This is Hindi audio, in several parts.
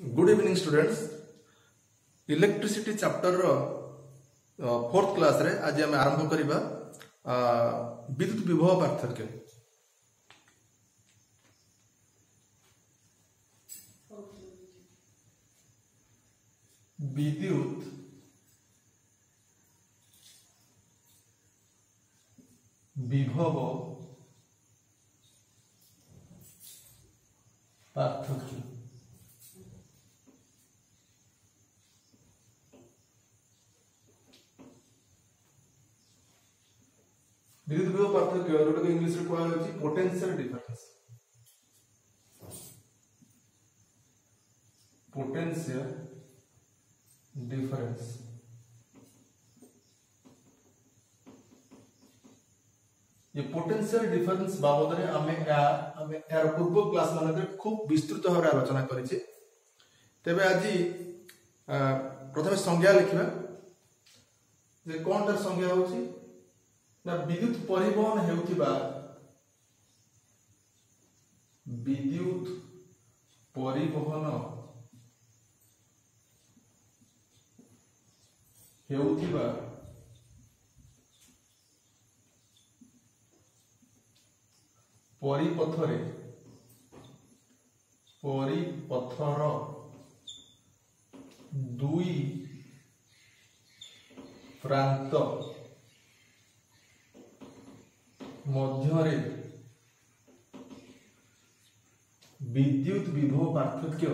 Good evening students. Electricity chapter रो फोर्थ क्लास रे आज हम आरंभ करिबा विद्युत विभव पार्थक्य। विद्युत विभव पार्थक्य। विद्युत विभव पार्थक्य जोटा इंग्लिश रे कहला अछि पोटेंशियल डिफरेंस। पोटेंशियल डिफरेंस ये पोटेंशियल डिफरेंस बाबद रे हमें यार पूर्व क्लास मानक खूब विस्तृत भाव आलोचना करिछि। तेबे आज प्रथम संज्ञा लिखिबा जे कोन तर संज्ञा होछि ना विद्युत परिवहन हेउथिबा विद्युत परिवहन हेउथिबा परिपथर दुई प्रांत मध्यरे विद्युत विभव पार्थक्य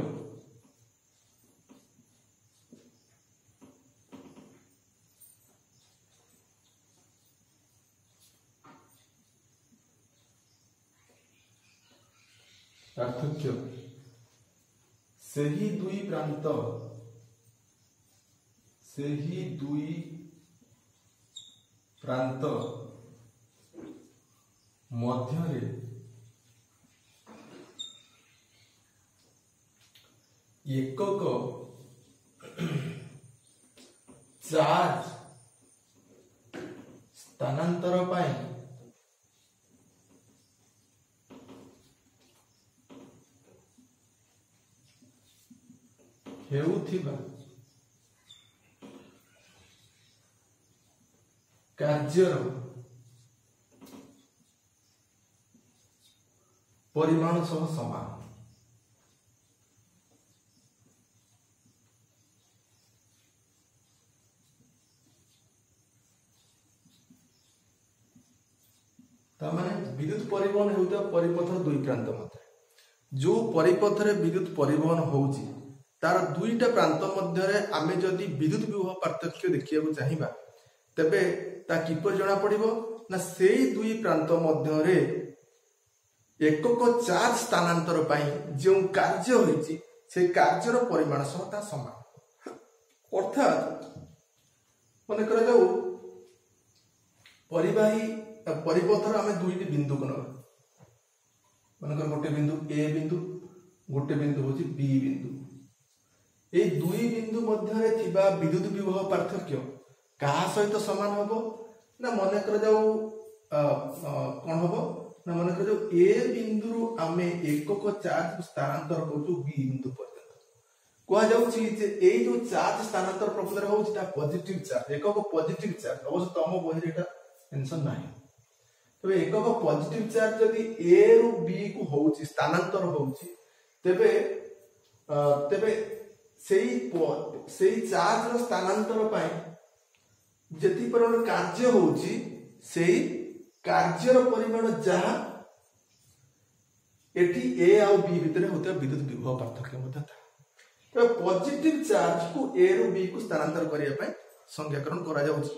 सही दुई प्रांत मध्यरे एकक चार्ज स्थानांतर पाई हेउथिबा कार्यर परिमाण सह समान। तामाने विद्युत परिवहन हेउता परिपथर दुई प्रांत मध्य जो परिपथरे विद्युत परिवहन होउची तार दुईटा प्रांत मध्यरे आमे जदि विद्युत विभव पार्थक्य देखिया चाहिबा तबे ता किपर जणा पड़िबो ना सेई दुई प्रांत मध्यरे एकक चार्ज स्थानांतर पाई जो कार्य होईची से कार्यर परिमाण सह ता समान। अर्थात माने कर जाऊ परिवाही परिपथर आमे दुईटी बिंदु कोन माने कर गोटे बिंदु ए बिंदु गोटे बिंदु होची बी बिंदु। ए दुई बिंदु मध्यरे थिबा विद्युत विभव पार्थक्य कहा सहित समान हबो ना मन कर जाऊ कोन हबो ना मन कर जाऊ ए बिंदु रु आमे एकक चार्ज स्थानांतर करछु बी बिंदु पर्यंत कोआ जाउछि जे ए जो चार्ज स्थानांतर प्रकृतर होछि ता पॉजिटिव चार्ज एकक पॉजिटिव चार्ज अवश्य तम बहिरे एटा टेंशन नाही। तबे एकक पॉजिटिव चार्ज यदि ए रु बी को होछि स्थानांतर होछि तेबे सेई चार्ज रो स्थानांतर पाई जति परिमाण कार्य होउची सेई कार्यर परिमाण जहा एठी ए आ बी भितरे होता विद्युत विभव पार्थक्य मध्य था। तो पॉजिटिव चार्ज को ए रु बी को स्थानांतर करिया पाई संज्ञाकरण करा जाउची।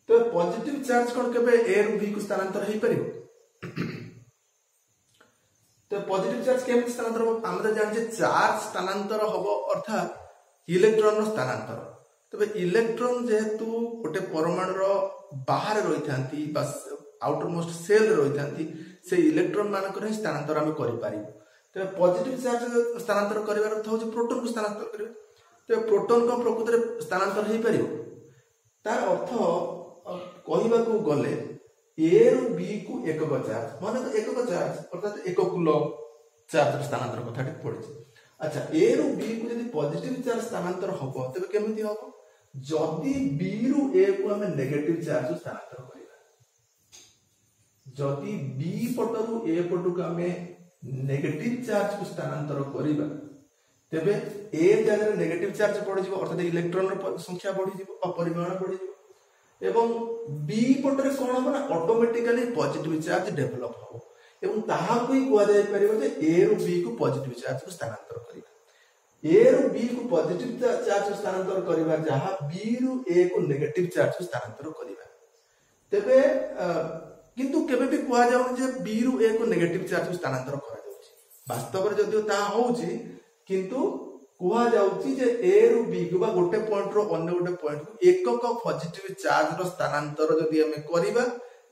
तो पॉजिटिव चार्ज कोन केबे ए रु बी को स्थानांतर हेई परिबो तो पॉजिटिव चार्ज केमति स्थानांतर हो हम जानिछे चार्ज स्थानांतर होबो अर्थात इलेक्ट्रॉन रो स्थानांतर। तबे इलेक्ट्रॉन जेहेतु गोटे परमाणु रो बाहर रहिथांती बस आउटर मोस्ट सेल रहिथांती से इलेक्ट्रॉन मानक रे स्थानांतर हम करि पारिबो। तबे पॉजिटिव चार्ज स्थानांतर करिवार अर्थ होछि प्रोटॉन को स्थानांतर करिवे। तबे प्रोटॉन को प्रकृति रे स्थानांतर हेई परिबो तार अर्थ कहिबा को गले ए रु बी को एकक चार्ज माने एकक चार्ज अर्थात एक कूलम चार्ज स्थानांतर कथाटी पड़े अच्छा ए रु बी को यदि पॉजिटिव चार्ज स्थानांतर हबो तबे केमिति हबो जदि बी रु ए को हम नेगेटिव चार्ज स्थानांतर करिबा जदि बी पटरु ए पटु को हम नेगेटिव चार्ज को स्थानांतर करिबा तेबे ए जगह नेगेटिव चार्ज बढ़ जिवो अर्थात इलेक्ट्रॉन रो संख्या बढ़ी जिवो और परिमाण बढ़ी जिवो एवं बी पटरे कोन हो ना ऑटोमेटिकली पॉजिटिव चार्ज डेवलप हो एवं ताहा कोई कुआ जाय परिबो जे ए रु बी को पॉजिटिव चार्ज को स्थानांतर करिबा ए रु बी को पॉजिटिव चार्ज को स्थानांतर करिबा जहां बी रु ए को नेगेटिव चार्ज को स्थानांतर करिबा तेबे किंतु केबे भी कुआ जाउ जे बी रु ए को नेगेटिव चार्ज को स्थानांतर करा जाउची वास्तव रे जदियो ता होउची किंतु कुआ जाउची जे ए रु बी को बा गोटे पॉइंट रो अन्य गोटे पॉइंट को एकक पॉजिटिव चार्ज रो स्थानांतर जदि हमें करिबा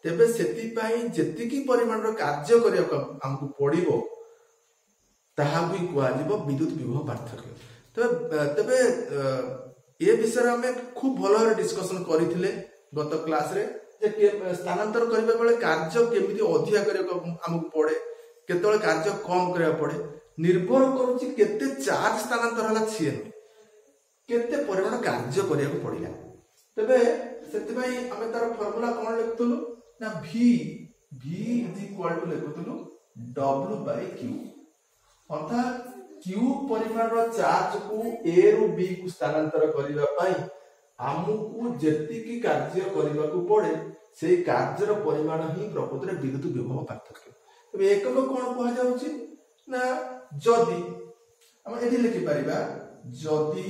तेबे सेति पई जेतिकी परिमाण रो कार्य करिया हमकु पड़िबो ताहा भी कुआ जिवो विद्युत विभव पार्थक्य तबे ए विषय हमें खूब भलो रे डिस्कशन करिथिले गत क्लास रे जे स्थानांतर करिबा बेले कार्य केमिति अधिया करिया हमकु पड़े केतळे कार्य कम करिया पड़े निर्भर करूची केते चार्ज स्थानांतर हला छिए केते परिमाण कार्य करिया को पड़िला तबे सेति पई हमें तार फार्मूला कोन लिखतलु ना v इज इक्वल टू लिखतलु w बाय q अर्थात q परिमाण रो चार्ज को a रु b को स्थानांतर करिवा पई हमकु जेतिकी कार्य करिवा को पड़े सेई कार्य रो परिमाण ही प्रकृति रे विद्युत विभव पार्थक्य तबे एकक कोन कहा जाउची ना जदि हम एठी लिखि परिबा जदि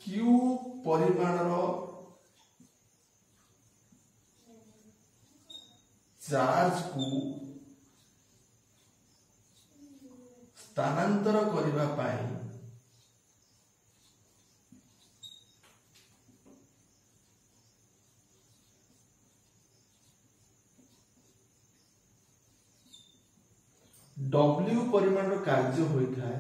q परिमाण रो चार्ज को स्थानांतर करिबा पाई W परिमाण रो कार्य होई थाए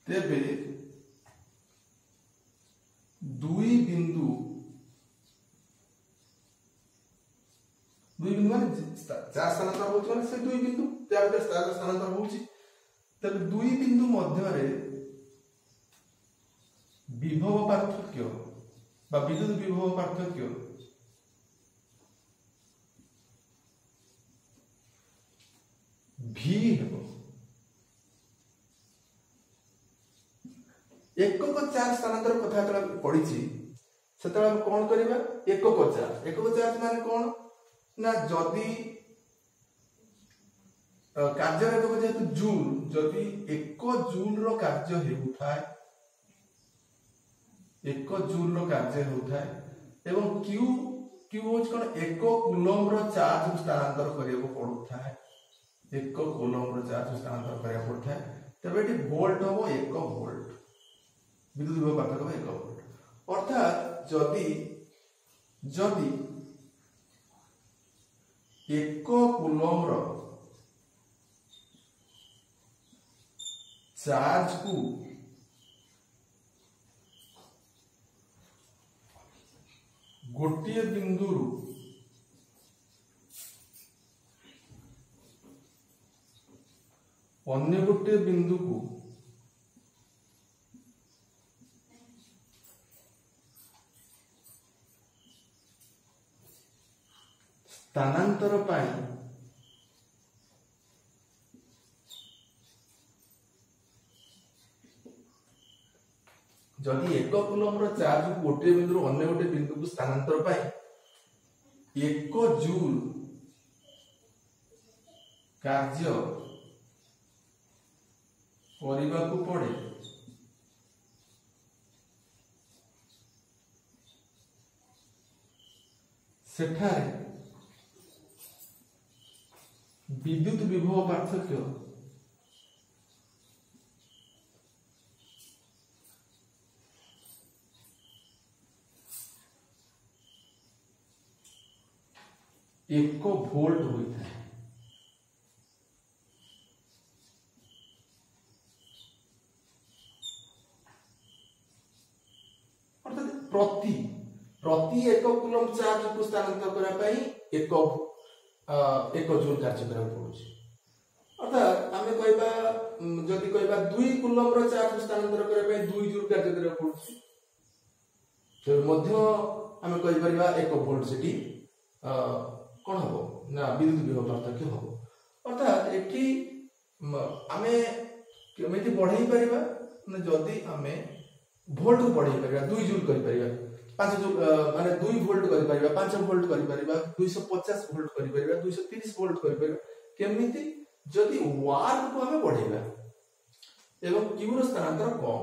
तेबे दुई बिंदु माने चार स्थानांतर होछ माने से दुई बिंदु त्या गोटे स्थानांतर होछि तबे दुई बिंदु मध्य रे विभव पार्थक्य बा विद्युत विभव पार्थक्य v हेबो एकक चार्ज स्थानांतर कथा तला पडिछि सेतला कोन करबा एकक चार्ज माने कोन ना जदि कार्य रे को जेतु जूल जदि 1 जूल रो कार्य हेउथाय 1 जूल रो कार्य हेउथाय एवं q होच कोन 1 कूलम रो चार्ज स्थानांतर करियो पडुथाय 1 कूलम रो चार्ज स्थानांतर करिया पडुथाय तबे एटी वोल्ट हो 1 वोल्ट विद्युत विभव पार्थक्य 1 वोल्ट अर्थात जदि 1 कूलम रो चार्ज को गोटे बिंदु अन्य गोटे बिंदु को स्थानांतर पाई जदि 1 कूलम रो चार्ज को गोटे बिंदु अन्य गोटे बिंदु को स्थानांतर पाई 1 जूल कार्य करिबा को पड़े सेठारे विद्युत विभव पार्थक्य एक वोल्ट होता है प्रति 1 कूलम चार्ज को स्थानांतर करने पाई 1 जूल कार्य करा पड़ुछि। अर्थात आमे कहबा जदि कहबा 2 कूलम रो चार्ज को स्थानांतर करने पाई 2 जूल कार्य करा पड़ुछि, तो मध्य आमे कहि परिबा 1 वोल्ट सेठी कोन हो ना विद्युत विभव पार्थक्य हो। अर्थात एठी आमे केमिति बढ़ाई परिबा ना जदि आमे वोल्ट को बढ़ाई परिबा 2 जूल करि परिबा 5 जूल माने 2 वोल्ट करि परिबा 5 वोल्ट करि परिबा 250 वोल्ट करि परिबा 230 वोल्ट करि परिबा केमिति जदि वाट को हमें बढ़ाइबा एवं क्यू रो स्थानांतर कम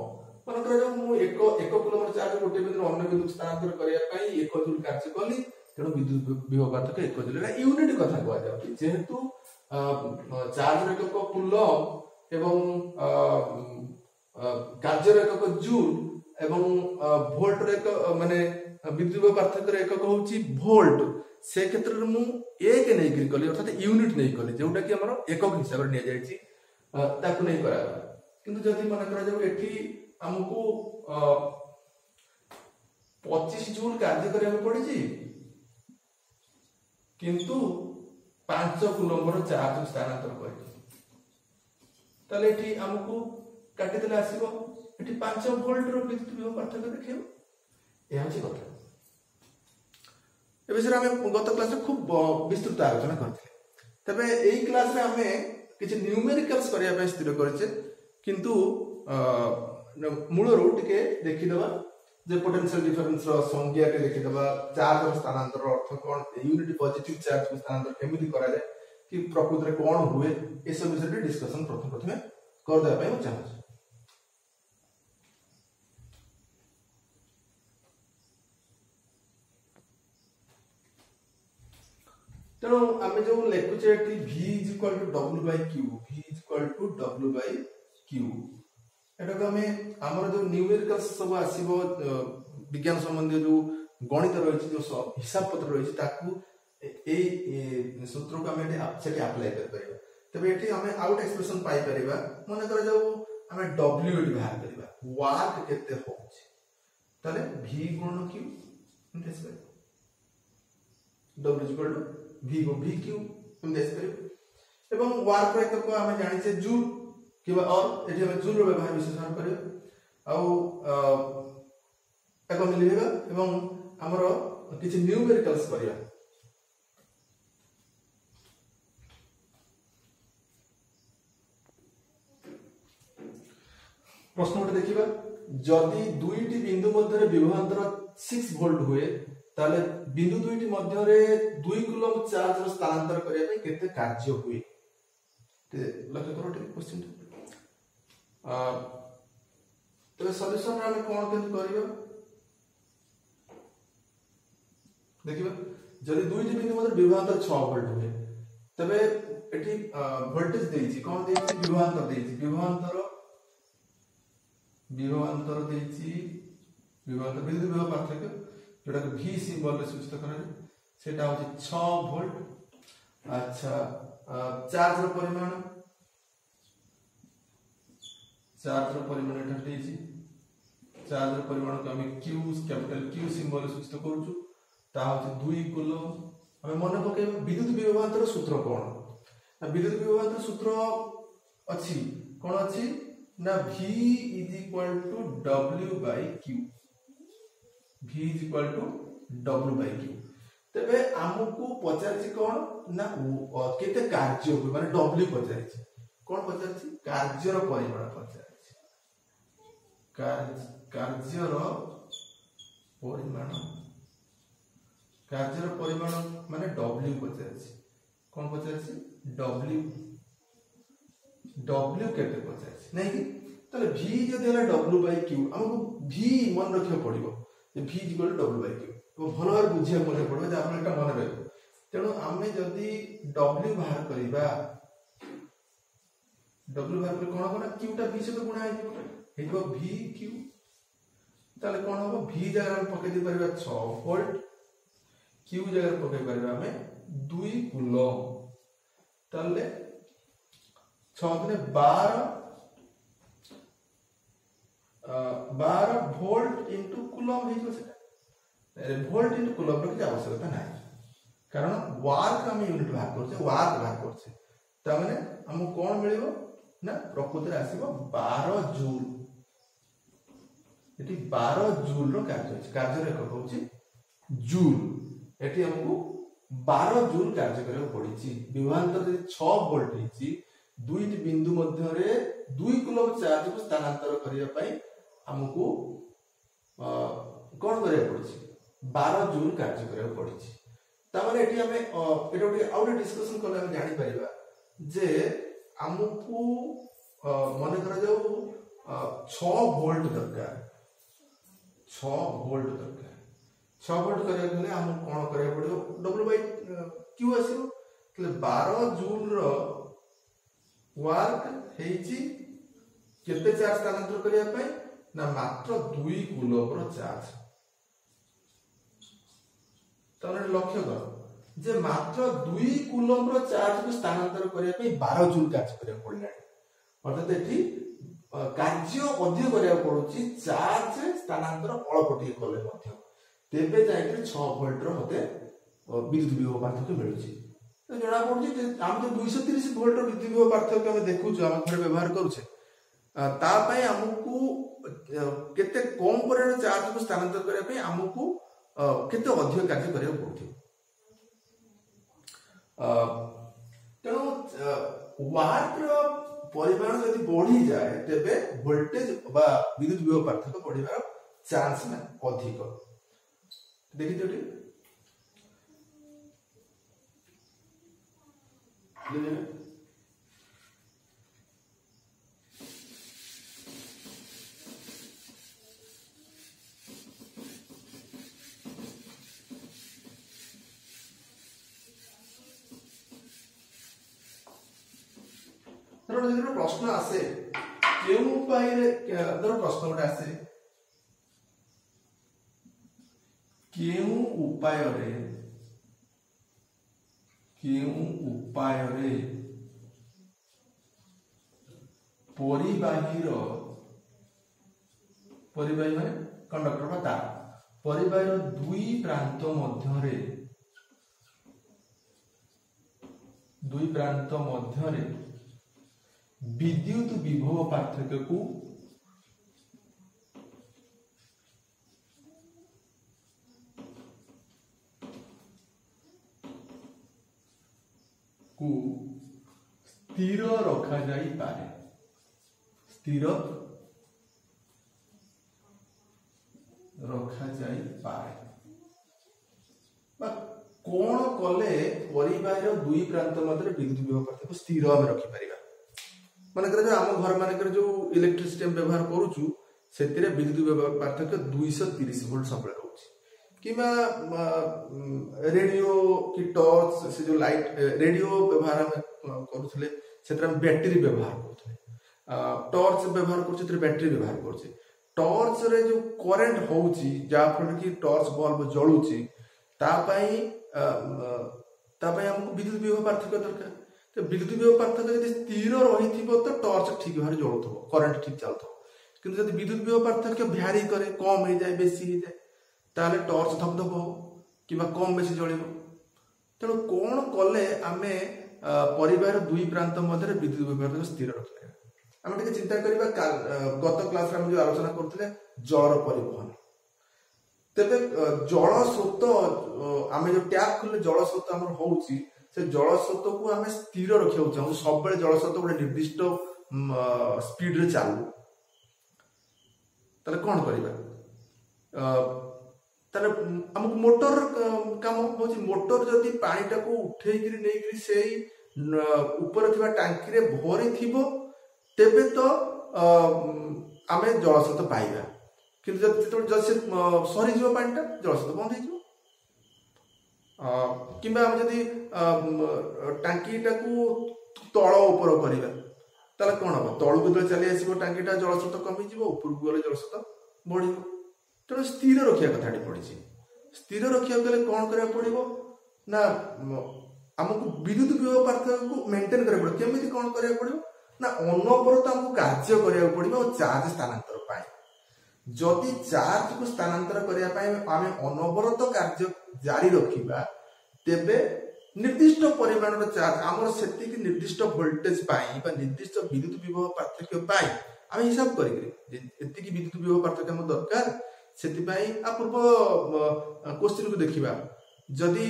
मन कर जो मु 1 कूलम चार्ज गोटे बिंदु अन्य बिंदु स्थानांतर करिया पई 1 जूल कार्य कली तेणु विद्युत विभव पार्थक्य 1 जूल यूनिट कथा कहवा जाउची जेहेतु चार्ज एकक कूलम एवं कार्य एकक जूल एवं वोल्ट रे माने विद्युत विभव पार्थक्य एकक होची वोल्ट से क्षेत्र रे मु एक नै करी कली अर्थात यूनिट नै कली जेउटा कि हमर एकक हिसाब रे निया जायछि ताकु नै करा। किंतु जदि मन करा जाउ एठी हमकु 25 जूल कार्य करिया पड़िछि किंतु 5 कूलम रो चार्ज स्थानांतर करि तले एठी हमकु काटि देले आसीबो एठी 5 वोल्ट रो विद्युत विभव पार्थक्य देखियो ए अछि कथा। ए विषय में गत क्लास रे खूब विस्तृत आलोचना करथिले, तबे एई क्लास रे हमें किछ न्यूमेरिकल्स करिया पे स्थिर करछे किंतु मूल रो टिके देखि देबा जे पोटेंशियल डिफरेंस रो संज्ञा के देखि देबा चार्ज रो स्थानांतर रो अर्थ कोन यूनिट पॉजिटिव चार्ज को स्थानांतर केमिति करा जाय कि प्रकृति रे कोन हुए ए सब विषय रे डिस्कशन प्रथम कर देबा पय चाहू। तेणु आम जो लिखुचे V = W/Q V = W/Q एटा को हमें हमर जो न्यूमेरिकल्स सब आसीबो विज्ञान संबंधी जो गणित रहिछि जो हिसाब पत्र रहिछि ताकू ए सूत्र को हमें सेठी अप्लाई कर परिबा। तबे एठी हमें आउट एक्सप्रेशन पाई परिबा मन कर जाऊ हमें W एठी बाहर परिबा वर्क केते होछि तले V × Q इंटेस कर W = V को VQ हम देख करियो एवं वर्क रे को हमें जानि छै जूल किबा और एठी हमें जूल रो व्यवहार विश्लेषण करियो आउ एको मिलेबा एवं हमरो किछ न्यूमेरिकल्स करिया। प्रश्न उठे देखिबा जदि दुईटी बिंदु मध्य रे विभवांतर 6 वोल्ट हुए ताले बिंदु दुईटी मध्य रे 2 कूलम चार्ज रो स्थानांतर करिया पे केते कार्य हुए ते लक्ष्य करो टे क्वेश्चन तो सॉल्यूशन रे कोन केन करियो देखिबा जदि दुईटी बिंदु मध्य विभवांतर 6 वोल्ट हुए तबे एठी वोल्टेज देइछि कोन देइछि विभवांतर देइछि विभवांतर देइछि विभवांतर विद्युत विभव पार्थक्य जोटा कि V सिंबल रे सूचित करा सेटा होछि 6 वोल्ट। अच्छा चार्ज रो परिमाण एटा देइछि चार्ज रो परिमाण को हम Q कैपिटल Q सिंबल रे सूचित करूछु ता होछि 2 कूलम। हम मन पके विद्युत विभवांतर सूत्र कोन ना विद्युत विभवांतर सूत्र अछि कोन अछि ना V = W/Q V = W/Q तबे हमकु पचारछि कोन ना केते कार्य हो माने W पचारछि कोन पचारछि कार्य रो परिमाण पचारछि कार्य रो परिमाण माने W पचारछि कोन पचारछि W केते पचारछि नै कि तले V जदि हला W/Q हमकु V मन रखियो पड़िबो V = W/Q तो भलो भाव बुझिया मने पड़बे जे आपण एटा मन रहबो तेणु आमे जदि W बाहर करिबा W बाहर कोन हो ना Q टा V से गुणा हेइबो VQ ताले कोन हो V जगह हम पके दे परिबा 6 वोल्ट Q जगह पके परिबा हमें 2 कूलम ताले 6 * 12 वोल्ट * कूलम हेइबो से ভোল্ট ইনটু কুলম্ব র কিছু আবশ্যকতা নাই কারণ ওয়ার্ক আমি यूनिट বাহার করছে ওয়ার্ক বাহার করছে তা মানে हमको কোন মিলিব না প্রকৃତରେ আসিব 12 জুল এটি 12 জুল র কার্য আছে কার্যর একক হচ্ছে জুল এটি हमको 12 জুল কার্য କରିବାକୁ পড়িছি বিভবান্তর যদি 6 ভোল্ট ହେଇଛି দুইটি বিন্দু ମଧ୍ୟରେ 2 কুলম্ব চার্জ କୁ স্থানান্তর କରିବା ପାଇଁ हमको কোন କରିବାକୁ পড়িছি 12 জুল কার্য କରିବାକୁ পড়িছি তা মানে এটি আমি এটা ଗୋଟେ ଆଉ ଗୋଟେ ডিসকশন কলে আমি জানি পারিবা যে हमको মনে করা যাও 6 ভোল্ট দরকার 6 ভোল্ট দরকার 6 ভোল্ট କରିବାକୁ ହେଲେ हमको কোন କରିବାକୁ ପଡିବ W by Q ଆସିବ એટલે 12 জুল ର ওয়ার্ক ହେଇଛି କେତେ ଚାର୍ଜ ସ୍ଥାନାନ୍ତର କରିବା ପାଇଁ ନା ମାତ୍ର 2 কুলম্ব ର চার্জ তাহলে লক্ষ্য কর যে মাত্র 2 কুলম্ব র চার্জ କୁ স্থানান্তর କରିବା ପାଇଁ 12 জুল কাজ କରିବାକୁ পড়িলাଣି অর্থাৎ এটি କାର୍ଯ୍ୟ ଅଧିକ କରିବାକୁ ପଡୁଛି ଚାର୍ଜ ସ୍ଥାନାନ୍ତର ଅଳ୍ପ ଟିକେ କଲେ ମଧ୍ୟ ତେବେ ଯାଇକି 6 ଭୋଲ୍ଟ ର ମତେ ବିଦ୍ୟୁତ ବିଭବ ପାର୍ଥକ୍ୟ ମିଳୁଛି ଜଣା ପଡୁଛି ଯେ ଆମେ ତ 230 ଭୋଲ୍ଟ ର ବିଦ୍ୟୁତ ବିଭବ ପାର୍ଥକ୍ୟ ଆମେ ଦେଖୁଛୁ ଆମେ ଘରେ ବ୍ୟବହାର କରୁଛେ ତା ପାଇଁ ଆମକୁ କେତେ କମ ପରିମାଣ ଚାର୍ଜ କୁ ସ୍ଥାନାନ୍ତର କରିବା ପାଇଁ ଆମକୁ କେତେ ଅଧିକ କାର୍ଯ୍ୟ କରିବାକୁ ପଡୁଥିବ ତେଣୁ ওয়াট ର ପରିମାଣ ଯଦି ବଢି ଯାଏ ତେବେ ভোল্টেজ বা বিদ্যুৎ বিভব পার্থক্য বଢିବାର চান্স না ଅଧିକ ଦେଖିଛଟି प्रश्न आसे केउ उपाय धर प्रश्न गोटे आसे केउ उपाय रे परिवाही माने कंडक्टर बा तार परिवाही दुई प्रांत मध्यरे विद्युत विभव पार्थक्य को स्थिर रखा जाई पारे स्थिर रखा जाई पारे बा कोन कले परिवार दुई प्रांत मध्य विद्युत विभव पार्थक्य स्थिर आमे रखि परिबा माने करे जो आम घर माने करे जो इलेक्ट्रिसिटी हम व्यवहार करूछु सेतिरे विद्युत विभव पार्थक्य 230 वोल्ट सबले रहउछि किमा रेडियो की टॉर्च से जो लाइट रेडियो व्यवहार हम करूथले सेतरा हम बैटरी व्यवहार करूथले टॉर्च व्यवहार करूछि सेतरे बैटरी व्यवहार करूछि टॉर्च रे जो करंट होउछि जा फल की टॉर्च बल्ब जळुछि ता पई हमको विद्युत विभव पार्थक्य दरकार तो विद्युत विभव पार्थक्य यदि स्थिर रही तो टॉर्च ठीक भाव जलुव करंट ठीक चलुव किंतु यदि विद्युत विभव पार्थक्य भ्यारी करे कम हो जाए बेसी हो जाए ताले टॉर्च धपधप हो कि कम बेसी जलिव तेणु कौन कले आमे परिवार दुई प्रांत मध्य विद्युत विभव पार्थक्य स्थिर रखिए आम टे चिंता करबा गत क्लास रे हम जो आलोचना करथिले जल परिवहन तेबे जल स्रोत आमे जो टैप खोले जल स्रोत हमर होउची से जल स्रोत को आम स्थिर रखा चाहूँ सब जल स्रोत गोटे निर्दिष्ट स्पीड रे चालू ताले कौन करबा ताले हमको मोटर काम होची मोटर जदी पानी टा को उठेई करी नै करी सेई ऊपर थिबा टांकी रे भरी थिबो तेबे तो आमे जल स्रोत पाइबा किंतु जब से सरी जीव पानीटा जल स्रोत बंद हो किंबा हम जदी टांकीटा को तळ ऊपर करिबा ताले कोन हो तळु को चली आसीबो टांकीटा जल स्रोत कमी जीवो ऊपर को गले जल स्रोत बढ़िबो तेणु स्थिर रखिया कथाटी पड़ी स्थिर रखिया गले कोन करिया पड़िबो ना हमको विद्युत विभव पार्थक्य को मेंटेन करिया पड़िबो केमिति कोन करिया पड़िबो ना अनवरत हमको कार्य करिया पड़िबो चार्ज स्थानांतर पाए जदि चार्ज को स्थानांतर करने आम अनवरत कार्य जारी रखा तेबे निर्दिष्ट परिमाण चार्ज आमर से निर्दिष्ट वोल्टेज निर्दिष्ट विद्युत विभव पार्थक्य आम हिसाब करी विद्युत विभव पार्थक्य आम दरकार से पूर्व क्वेश्चन को देखा जदि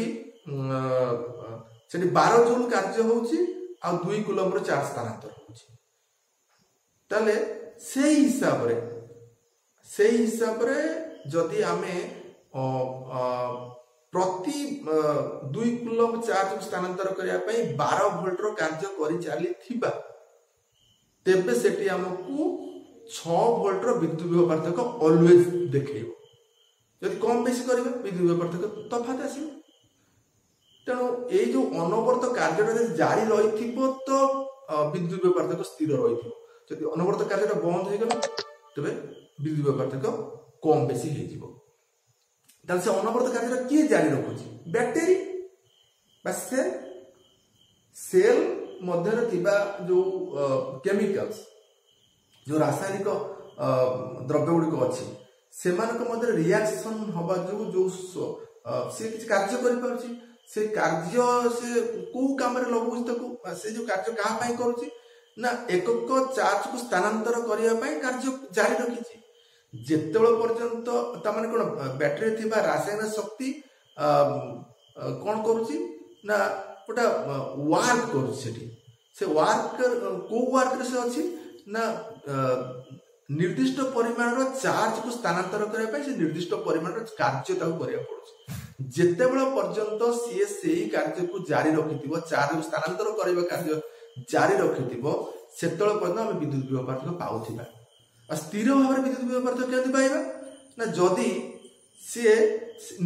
12 जूल कार्य होची आ 2 कूलम चार्ज स्थानांतर होची ताले से हिसाब रे जदि आमे प्रति 2 कूलम चार्ज स्थानांतर करने 12 वोल्ट रो कार्य करी चली थिबा तेबे सेठी हमकु 6 वोल्ट रो विद्युत विभव पार्थक्य ऑलवेज देखैबो जदि कम बेसी करिवे विद्युत विभव पार्थक्य तफात आसीबो तेणु ये जो अनवरत कार्य जारी रही तो विद्युत विभव पार्थक्य स्थिर रही जदि अनवरत कार्य बंद हो गला तबे विद्युत विभव पार्थक्य कम बेसी हो से अनवरत कार्य किए जारी रखुची बैटेरी सेल मध्य जो केमिकल्स जो रासायनिक द्रव्य गुड़िक अच्छी से रिएक्शन हवा जो सी किसी कार्य कर से कार्य से को काम लगुच से जो कार्य क्या करुच्ची ना एकक चार्ज को स्थानांतर करने कार्य जारी रखी जिते पर्यंत ताने कौन बैटेरी थी रासायनिक शक्ति कौन करुच्ची ना गोटा वार्क कर वार्क को वार्क से अच्छी ना निर्दिष्ट परिमाण चार्ज को स्थानांतर करने से निर्दिष्ट परिमाण कार्य करा पड़े जिते पर्यंत सी से कार्य को जारी रखि चार्ज को स्थानांतर करने कार्य जारी रखि से पर्यंत आम विद्युत विभव पार्थक्य पाउथिबा स्थिर भाव में विद्युत विभव पार्थक्य केमति पाइबा ना जदि सी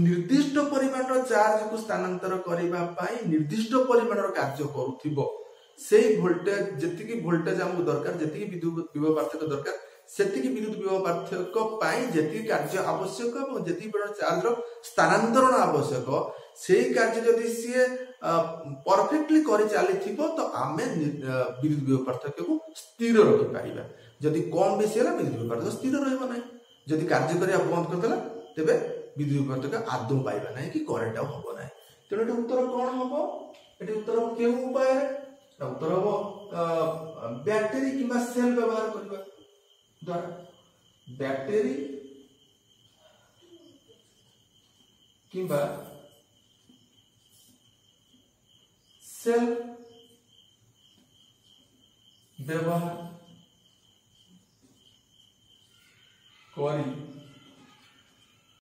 निर्दिष्ट परिमाण चार्ज को स्थानांतर करने निर्दिष्ट परिमाण कार्य करुथिबो से वोल्टेज जेतिकी वोल्टेज हमको दरकार जेतिकी विद्युत विभव पार्थक्य दरकार सेतिकी विद्युत विभव पार्थक्य जेतिकी कार्य आवश्यक और जेतिकी परिमाण चार्ज रो स्थानांतरण आवश्यक से कार्य जदि सी परफेक्टली करि चली थिबो तो आमे विद्युत विभव पार्थक्य को स्थिर रखि पारिबा जदि कम बेसी होला विद्युत विभव पार्थक्य स्थिर रहइबो नै जदि कार्य करिया बंद कर देला तेबे विद्युत विभव पार्थक्य आदौ पाइबा नै कि करंट आ होबो नै तेणु एटी उत्तर कोन होबो एटी उत्तर केउ उपाय उत्तर हम बैटेरी किंबा सेल व्यवहार करबा द्वारा बैटेरी किंबा सेल व्यवहार करी